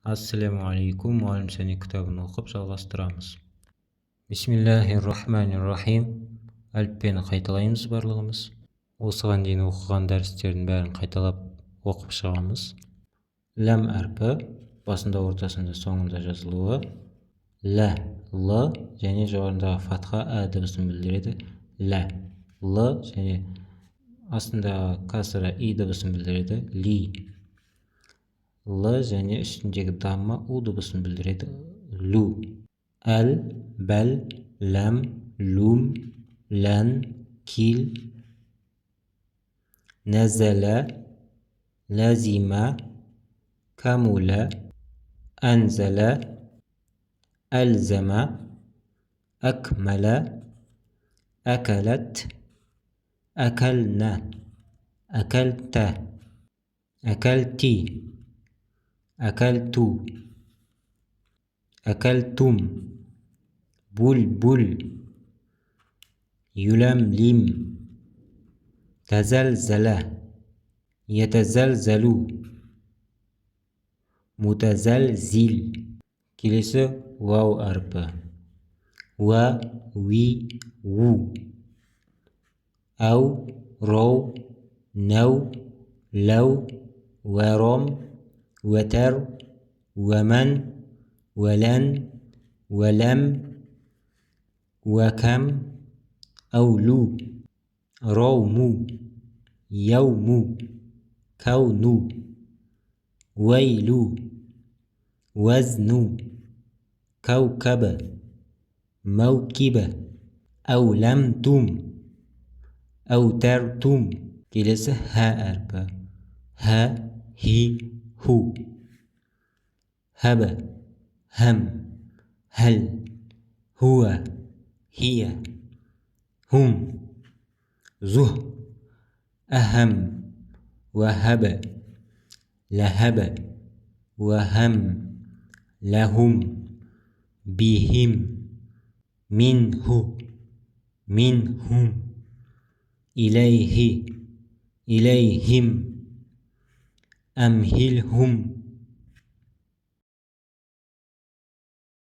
Ассалаумағалейкум, мұғалім сәни кітабын оқып жалғастырамыз. Бисмиллахир-рахманир-рахим. Әліппені қайталаймыз барлығымыз. Осыған дейін оқыған дәрістердің бәрін қайталап оқып шығамыз. Ләм әрпі басында, ортасында, соңында жазылуы. Лә, л және жоғарындағы фатха ә дыбысын білдіреді. Лә, л және астындағы касра и дыбысын білдіреді. Ли. Л және үстіндегі дамма у дыбысын білдіреді. Лу. Әл, бәл, ләм, лум, лән, кил. Нәзәлә, ләзимә, кәмулә, әнзәлә, әлзәмә, әкмәлә, әкәләт, әкәлнә, әкәлтә, әкәлти, әкәлту, әкәлтум, бұлбұл, юләмлим, тәзәлзәлә, етәзәлзәлу, мутәзәлзил. Келесі вау әрпі. Уә, уи, у. Әу, роу, нәу, ләу, вәром, вәтәр, вәмән, вәлән, вәләм, вәкәм, әулу, роуму, яуму, кәуну, вәйлу, вәзну, кәукәбә, мәукибә, әуләмтум, әутәртум. Келесі хә әрпі. Хә, хи, ху. Хәбә, һәм, һәл, һуә, һия, һум, зуһ, әһәм, вәһәбә, ләһәбә, вәһәм, ләһум, бихим, минһу, минһум, иләйһи, иләйһим, әмһилһум,